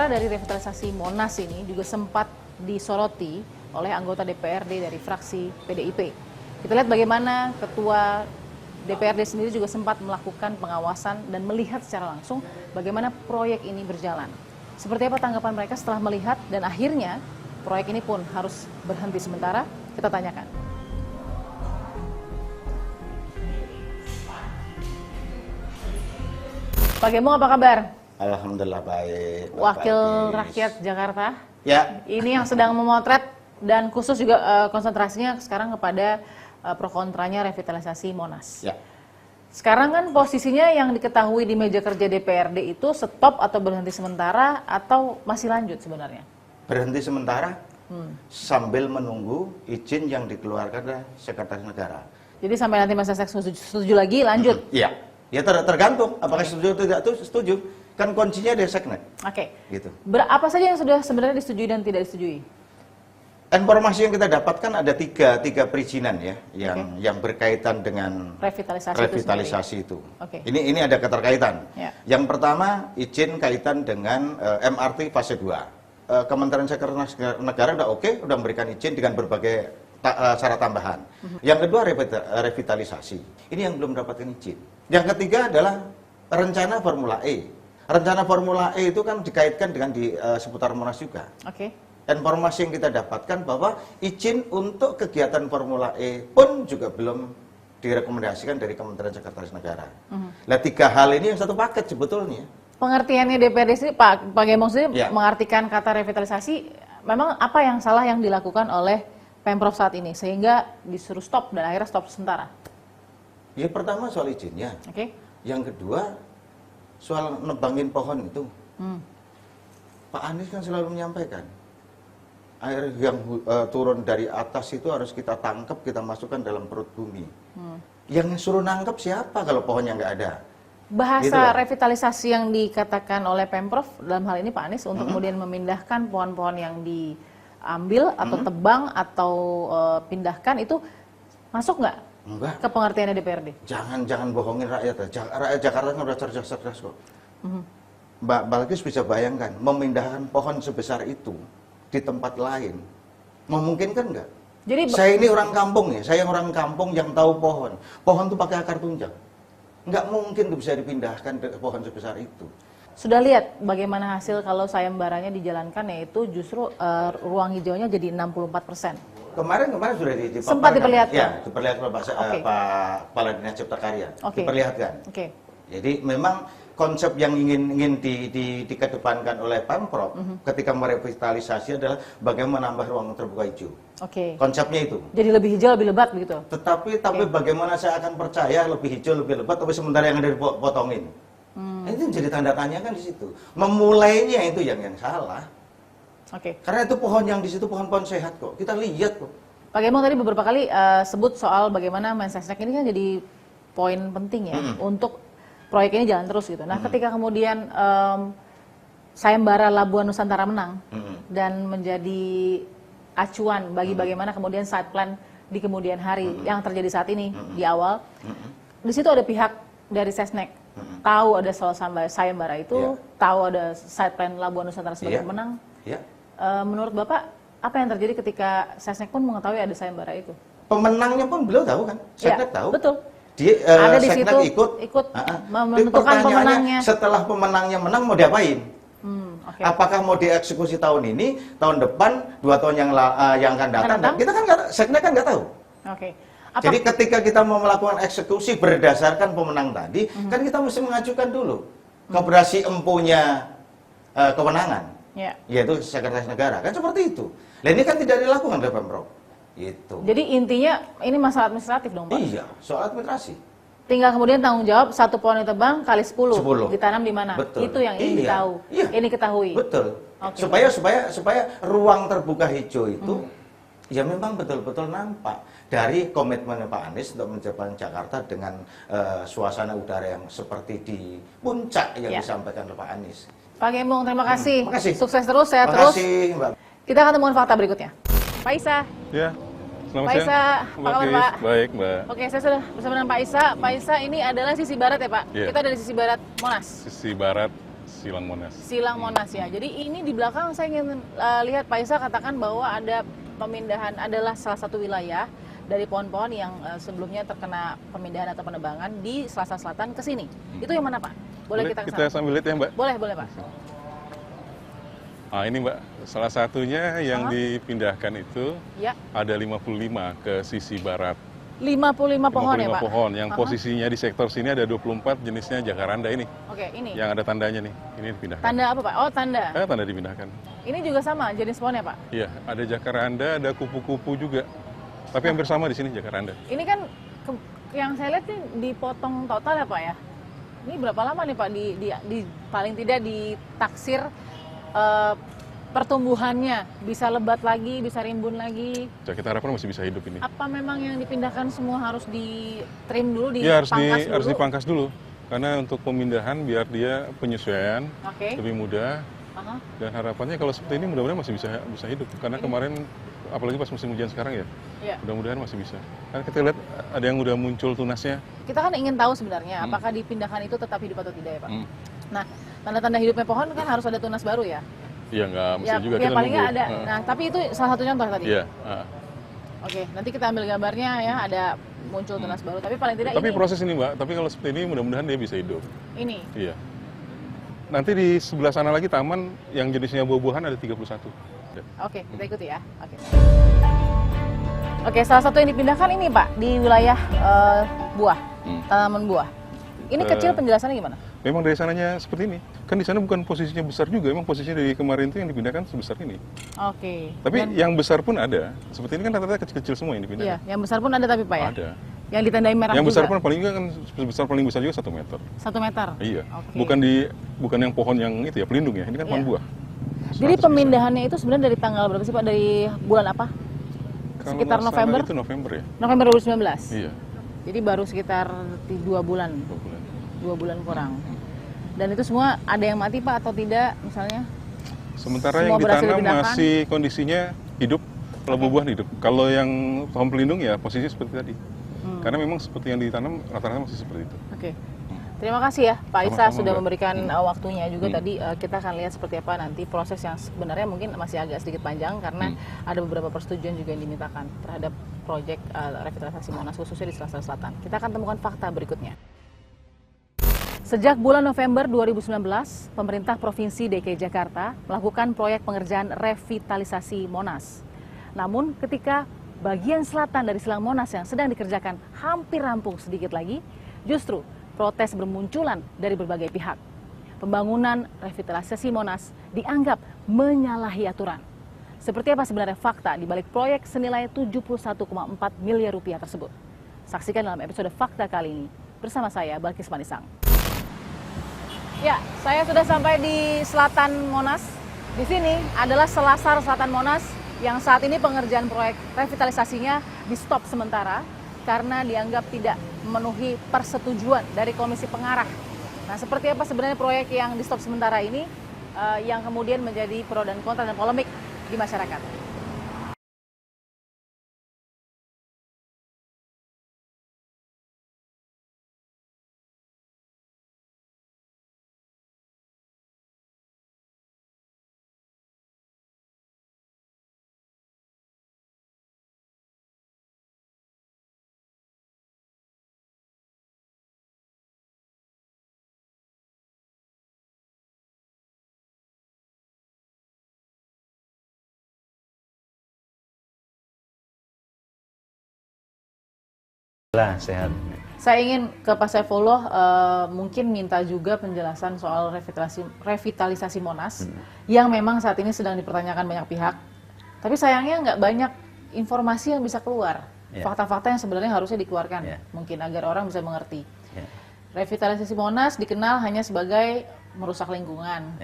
Perkara dari revitalisasi Monas ini juga sempat disoroti oleh anggota DPRD dari fraksi PDIP. Kita lihat bagaimana Ketua DPRD sendiri juga sempat melakukan pengawasan dan melihat secara langsung bagaimana proyek ini berjalan. Seperti apa tanggapan mereka setelah melihat dan akhirnya proyek ini pun harus berhenti sementara? Kita tanyakan. Pak Gembong, apa kabar? Alhamdulillah baik. Wakil rakyat Jakarta. Ya. Ini yang sedang memotret dan khusus juga konsentrasinya sekarang kepada pro kontranya revitalisasi Monas. Ya. Sekarang kan posisinya yang diketahui di meja kerja DPRD itu stop atau berhenti sementara atau masih lanjut sebenarnya? Berhenti sementara sambil menunggu izin yang dikeluarkan oleh Sekretaris Negara. Jadi sampai nanti Mas Sesnek setuju lagi lanjut? Iya. Ya tergantung apakah setuju atau tidak setuju. Kan kuncinya dari Seknek. Oke. Gitu. Apa saja yang sudah sebenarnya disetujui dan tidak disetujui? Informasi yang kita dapatkan ada tiga perizinan ya yang berkaitan dengan revitalisasi itu. Oke. Ini ada keterkaitan. Ya. Yang pertama izin kaitan dengan MRT fase 2. Kementerian Sekretaris Negara udah udah memberikan izin dengan berbagai syarat tambahan. Yang kedua revitalisasi. Ini yang belum mendapatkan izin. Yang ketiga adalah rencana Formula E. Rencana Formula E itu kan dikaitkan dengan di seputar Monas juga. Oke. Informasi yang kita dapatkan bahwa izin untuk kegiatan Formula E pun juga belum direkomendasikan dari Kementerian Sekretaris Negara. Nah, tiga hal ini yang satu paket sebetulnya. Pengertiannya DPRD sendiri, Pak Gembong sendiri mengartikan kata revitalisasi, memang apa yang salah yang dilakukan oleh Pemprov saat ini sehingga disuruh stop dan akhirnya stop sementara? Yang pertama soal izinnya. Oke. Yang kedua soal nebangin pohon itu. Pak Anies kan selalu menyampaikan air yang turun dari atas itu harus kita tangkap, kita masukkan dalam perut bumi. Yang suruh nangkep siapa kalau pohonnya nggak ada? Bahasa Gitu revitalisasi yang dikatakan oleh Pemprov dalam hal ini Pak Anies untuk kemudian memindahkan pohon-pohon yang diambil atau tebang atau pindahkan itu masuk nggak? Enggak. Ke pengertiannya DPRD? Jangan bohongin rakyat. Rakyat Jakarta kan udah cerdas kok. Mbak Balkis bisa bayangkan memindahkan pohon sebesar itu di tempat lain memungkinkan nggak? Jadi saya ini orang kampung ya, saya orang kampung yang tahu pohon. Pohon tuh pakai akar tunjang. Nggak mungkin tuh bisa dipindahkan ke pohon sebesar itu. sudah lihat bagaimana hasil kalau sayembaranya dijalankan, yaitu justru ruang hijaunya jadi 64%. Kemarin sudah dipaparkan. Sempat diperlihatkan? Ya, diperlihatkan Pak Kepala Dinas Cipta Karya. Diperlihatkan. Jadi memang konsep yang ingin dikedepankan oleh Pemprov ketika merevitalisasi adalah bagaimana menambah ruang terbuka hijau. Konsepnya itu. Jadi lebih hijau, lebih lebat begitu. Tetapi bagaimana saya akan percaya lebih hijau, lebih lebat, tapi sementara yang ada dipotongin. Itu jadi tanda tanya kan di situ. Memulainya itu yang salah. Karena itu pohon yang di situ pohon-pohon sehat kok. Kita lihat kok. Pak Gembong tadi beberapa kali sebut soal bagaimana Mensesnek ini kan jadi poin penting ya untuk proyek ini jalan terus gitu. Nah, ketika kemudian sayembara Labuan Nusantara menang dan menjadi acuan bagi bagaimana kemudian side plan di kemudian hari yang terjadi saat ini di awal, di situ ada pihak dari Sesnek tahu ada soal sayembara itu, tahu ada side plan Labuan Nusantara sebagai pemenang. Menurut Bapak, apa yang terjadi ketika Sesnek pun mengetahui ada sayembara itu? Pemenangnya pun beliau tahu kan? Sesnek tahu. Betul. Ada di situ ikut menentukan pemenangnya. Setelah pemenangnya menang mau diapain? Apakah mau dieksekusi tahun ini, tahun depan, 2 tahun yang akan datang? Kita kan Sesnek kan nggak tahu. Jadi ketika kita mau melakukan eksekusi berdasarkan pemenang tadi, kan kita mesti mengajukan dulu keberasi empunya kewenangan, yaitu Sekretaris Negara. Kan seperti itu. Nah ini kan tidak dilakukan oleh Pemprov. Gitu. Jadi intinya ini masalah administratif dong Pak? Iya, soal administrasi. Tinggal kemudian tanggung jawab, 1 pohon ditebang kali 10. Ditanam di mana? Betul. Itu yang ingin ini ketahui. Betul. Supaya ruang terbuka hijau itu ya memang betul-betul nampak dari komitmen Pak Anies untuk menciptakan Jakarta dengan suasana udara yang seperti di puncak yang disampaikan oleh Pak Anies. Pak Gembong, terima kasih. Makasih. Sukses terus, sehat terus. Makasih, Mbak. Kita akan temukan fakta berikutnya. Pak Isa. Ya. Pak Isa, apa kabar Pak? Baik, Mbak. Oke, saya sudah bersama dengan Pak Isa. Pak Isa, ini adalah sisi barat ya Pak? Kita dari sisi barat Monas. Sisi barat, Silang Monas. Silang Monas ya. Jadi ini di belakang saya ingin lihat Pak Isa katakan bahwa ada pemindahan, adalah salah satu wilayah dari pohon-pohon yang sebelumnya terkena pemindahan atau penebangan di Selatan Selatan ke sini. Itu yang mana Pak? Boleh kita kita sambil lihat ya Mbak? Boleh Pak. Ah ini Mbak, salah satunya yang dipindahkan itu ya. Ada 55 ke sisi barat. 55 pohon ya Pak? 55 pohon, yang posisinya di sektor sini ada 24 jenisnya jacaranda ini. Oke, ini? Yang ada tandanya nih, ini dipindahkan. Tanda apa Pak? Oh tanda? Tanda dipindahkan. Ini juga sama jenis pohonnya Pak? Iya, ada jacaranda, ada kupu-kupu juga. Tapi hampir sama di sini jacaranda. Ini kan yang saya lihat nih dipotong total ya Pak ya? Ini berapa lama nih Pak di paling tidak ditaksir pertumbuhannya bisa lebat lagi, bisa rimbun lagi. Kita harapkan masih bisa hidup ini. Apa memang yang dipindahkan semua harus di-trim dulu, ya, harus dipangkas dulu. Karena untuk pemindahan biar dia penyesuaian lebih mudah. Dan harapannya kalau seperti ini mudah-mudahan masih bisa hidup. Karena kemarin apalagi pas musim hujan sekarang ya, mudah-mudahan masih bisa. Karena kita lihat ada yang udah muncul tunasnya. Kita kan ingin tahu sebenarnya apakah dipindahkan itu tetap hidup atau tidak ya Pak. Nah, tanda-tanda hidupnya pohon kan harus ada tunas baru ya. Iya, nggak mesti juga. Ya paling nggak ada. Nah, tapi itu salah satu contoh tadi. Iya. Oke, nanti kita ambil gambarnya ya, ada muncul tunas baru. Tapi paling tidak Tapi proses ini Mbak, tapi kalau seperti ini mudah-mudahan dia bisa hidup. Ini? Iya. Nanti di sebelah sana lagi taman yang jenisnya buah-buahan ada 31. Oke, kita ikuti ya. Oke, salah satu yang dipindahkan ini Pak, di wilayah buah, tanaman buah. Ini kecil penjelasannya gimana? Memang dari sananya seperti ini. Kan di sana bukan posisinya besar juga, emang posisinya dari kemarin itu yang dipindahkan sebesar ini. Oke. Tapi yang besar pun ada. Seperti ini kan rata-rata kecil-kecil semua yang dipindahkan. Iya, yang besar pun ada tapi Pak ya? Ada. Yang ditandai merah yang juga? Besar pun paling besar juga 1 meter. 1 meter? Iya. Okay. Bukan yang pohon yang itu ya, pelindung ya. Ini kan pohon buah. Jadi pemindahannya itu sebenarnya dari tanggal berapa sih Pak? Dari bulan apa? Kalau sekitar November? Itu November ya. November 2019? Iya. Jadi baru sekitar 2 bulan. 2 bulan kurang. Dan itu semua ada yang mati Pak atau tidak misalnya? Sementara yang ditanam masih kondisinya hidup, kalau buah hidup. Kalau yang pohon pelindung ya posisinya seperti tadi. Karena memang seperti yang ditanam rata-rata masih seperti itu. Oke. Terima kasih ya Pak Isa sudah memberikan waktunya juga tadi. Kita akan lihat seperti apa nanti proses yang sebenarnya mungkin masih agak sedikit panjang karena ada beberapa persetujuan juga yang dimintakan terhadap proyek revitalisasi Monas khususnya di Selatan Selatan. Kita akan temukan fakta berikutnya. Sejak bulan November 2019, pemerintah Provinsi DKI Jakarta melakukan proyek pengerjaan revitalisasi Monas. Namun ketika bagian selatan dari Silang Monas yang sedang dikerjakan hampir rampung sedikit lagi, justru protes bermunculan dari berbagai pihak. Pembangunan revitalisasi Monas dianggap menyalahi aturan. Seperti apa sebenarnya fakta di balik proyek senilai 71,4 miliar rupiah tersebut? Saksikan dalam episode Fakta kali ini bersama saya, Balkis Manisang. Ya, saya sudah sampai di Selatan Monas. Di sini adalah selasar Selatan Monas yang saat ini pengerjaan proyek revitalisasinya di stop sementara karena dianggap tidak memenuhi persetujuan dari Komisi Pengarah. Nah, seperti apa sebenarnya proyek yang di stop sementara ini yang kemudian menjadi pro dan kontra dan polemik di masyarakat? Sehat. Saya ingin ke Pak Saifullah mungkin minta juga penjelasan soal revitalisasi Monas yang memang saat ini sedang dipertanyakan banyak pihak. Tapi sayangnya nggak banyak informasi yang bisa keluar. Fakta-fakta yang sebenarnya harusnya dikeluarkan mungkin agar orang bisa mengerti. Revitalisasi Monas dikenal hanya sebagai merusak lingkungan.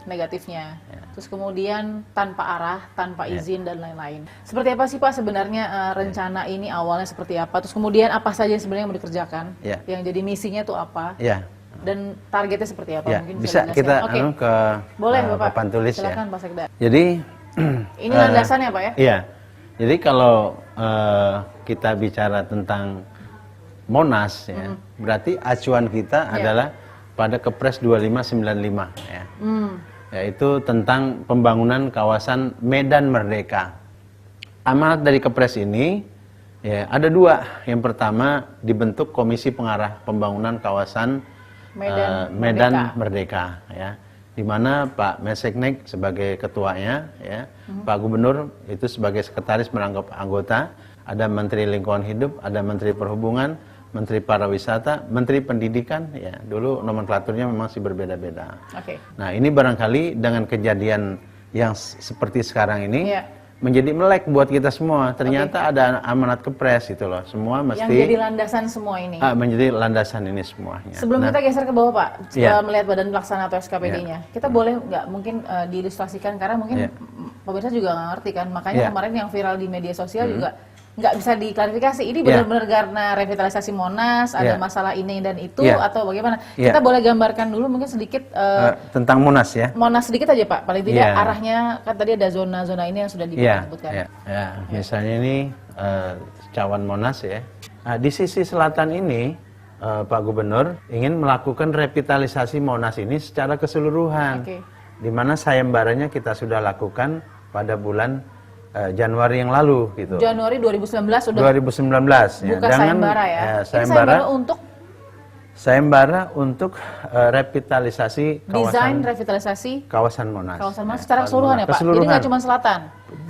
Negatifnya, terus kemudian tanpa arah, tanpa izin dan lain-lain. Seperti apa sih Pak sebenarnya rencana ini awalnya seperti apa? Terus kemudian apa saja yang sebenarnya mau dikerjakan? Yang jadi misinya itu apa? Dan targetnya seperti apa? Mungkin bisa kita ke boleh Bapak papan tulis. Silakan Pak Sekda. Jadi ini landasannya Pak ya? Iya. Jadi kalau kita bicara tentang Monas, berarti acuan kita adalah pada Kepres 2595 ya. Yaitu tentang pembangunan kawasan Medan Merdeka. Amanat dari Kepres ini ya ada 2. Yang pertama dibentuk Komisi Pengarah Pembangunan Kawasan Medan Merdeka ya. Di mana Pak Menseknek sebagai ketuanya ya. Pak Gubernur itu sebagai sekretaris merangkap anggota, ada Menteri Lingkungan Hidup, ada Menteri Perhubungan, Menteri Pariwisata, Menteri Pendidikan, ya dulu nomenklaturnya memang masih berbeda-beda. Nah ini barangkali dengan kejadian yang seperti sekarang ini menjadi melek buat kita semua. Ternyata ada amanat Kepres itu loh, semua mesti. Yang jadi landasan semua ini. Menjadi landasan ini semuanya. Sebelum kita geser ke bawah Pak, setelah melihat Badan Pelaksana atau SKPD-nya, kita boleh nggak mungkin diilustrasikan karena mungkin pemirsa juga nggak ngerti kan, makanya kemarin yang viral di media sosial juga nggak bisa diklarifikasi. Ini benar-benar karena revitalisasi Monas, ada masalah ini dan itu, atau bagaimana? Kita boleh gambarkan dulu mungkin sedikit tentang Monas ya. Monas sedikit aja Pak, paling tidak arahnya kan tadi ada zona-zona ini yang sudah disebutkan. Misalnya ini Cawan Monas ya. Nah, di sisi selatan ini Pak Gubernur ingin melakukan revitalisasi Monas ini secara keseluruhan. Di mana sayembaranya kita sudah lakukan pada bulan Januari yang lalu gitu. Januari 2019 sudah 2019 ya. Buka sayembara ya. Sayembara untuk revitalisasi desain revitalisasi kawasan Monas. Kawasan Monas secara keseluruhan ya Pak. Jadi nggak cuma selatan.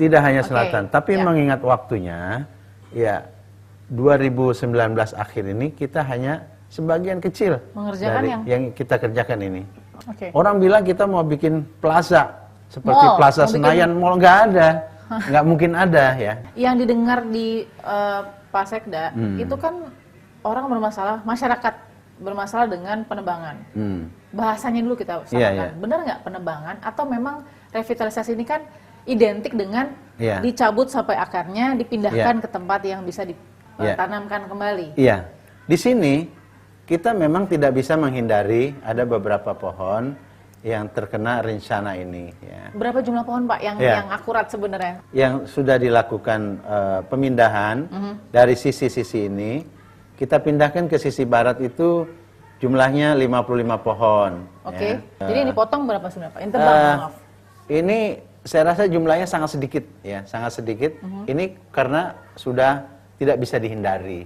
Tidak hanya selatan, tapi mengingat waktunya ya 2019 akhir ini kita hanya sebagian kecil mengerjakan dari yang kita kerjakan ini. Orang bilang kita mau bikin plaza seperti mall, Plaza Senayan, mall nggak ada. Nggak mungkin ada ya. Yang didengar di Pak Sekda itu kan orang bermasalah, masyarakat bermasalah dengan penebangan. Bahasanya dulu kita samakan. Benar nggak penebangan atau memang revitalisasi ini kan identik dengan dicabut sampai akarnya, dipindahkan ke tempat yang bisa ditanamkan kembali. Iya. Di sini kita memang tidak bisa menghindari ada beberapa pohon yang terkena rencana ini. Ya. Berapa jumlah pohon Pak yang akurat sebenarnya? Yang sudah dilakukan pemindahan dari sisi-sisi ini, kita pindahkan ke sisi barat itu jumlahnya 55 pohon. Jadi yang dipotong berapa sebenarnya Pak? Yang tebang, maaf. Ini saya rasa jumlahnya sangat sedikit, ya, sangat sedikit. Ini karena sudah tidak bisa dihindari,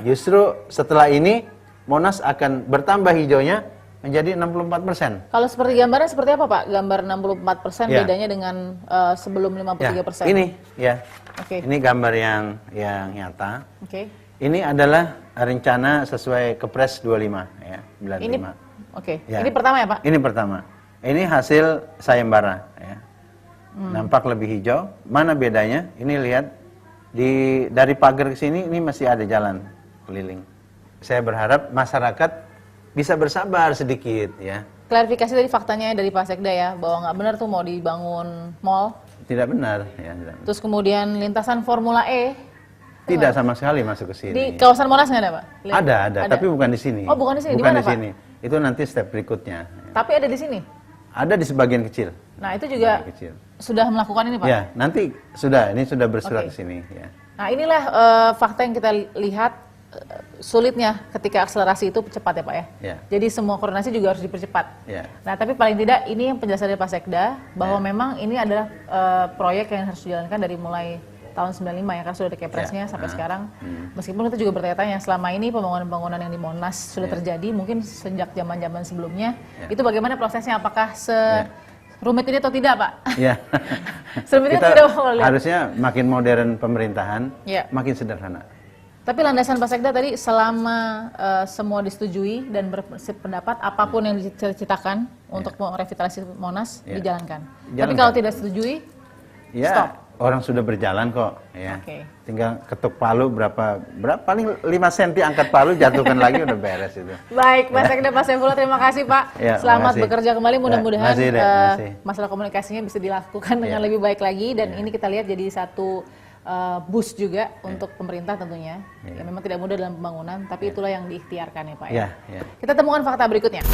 justru setelah ini Monas akan bertambah hijaunya menjadi 64%. Kalau seperti gambarnya seperti apa Pak? Gambar 64% bedanya dengan sebelum 53%. Ini ini gambar yang nyata. Ini adalah rencana sesuai Kepres 25 ya, 95. Ini pertama ya Pak? Ini pertama. Ini hasil sayembara ya. Nampak lebih hijau. Mana bedanya? Ini lihat dari pagar ke sini ini masih ada jalan keliling. Saya berharap masyarakat bisa bersabar sedikit ya. Klarifikasi dari faktanya dari Pak Sekda ya, bahwa nggak benar tuh mau dibangun mall. Tidak benar ya. Terus kemudian lintasan Formula E. Tidak sama sekali masuk ke sini. Di kawasan Monas nggak ada Pak? Ada, tapi bukan di sini. Oh bukan di sini, bukan dimana, di sini. Pak? Itu nanti step berikutnya. Tapi ada di sini? Ada di sebagian kecil. Nah itu juga sudah melakukan ini Pak? Ya, nanti ini sudah bersurat ke sini ya. Nah inilah fakta yang kita lihat. Sulitnya ketika akselerasi itu cepat ya Pak ya. Jadi semua koordinasi juga harus dipercepat. Nah tapi paling tidak ini yang penjelasan dari Pak Sekda bahwa memang ini adalah proyek yang harus dijalankan dari mulai tahun 95 ya, karena sudah ada kepresnya sampai sekarang. Meskipun kita juga bertanya-tanya selama ini pembangunan-pembangunan yang di Monas sudah terjadi mungkin sejak zaman-zaman sebelumnya. Itu bagaimana prosesnya, apakah rumit ini atau tidak Pak? Serumit ini tidak boleh. Harusnya makin modern pemerintahan, makin sederhana. Tapi landasan Pak Sekda tadi selama semua disetujui dan berpendapat apapun yang diceritakan untuk revitalisasi Monas dijalankan. Tapi kalau tidak setujui, stop. Orang sudah berjalan kok ya. Tinggal ketuk palu berapa paling 5 cm angkat palu jatuhkan lagi udah beres itu. Baik, Pak Sekda Pak Saifullah, terima kasih Pak. Selamat bekerja kembali, mudah-mudahan masalah komunikasinya bisa dilakukan dengan lebih baik lagi dan ini kita lihat jadi satu boost juga untuk pemerintah tentunya. Ya memang tidak mudah dalam pembangunan, tapi itulah yang diikhtiarkan ya Pak ya. Kita temukan fakta berikutnya.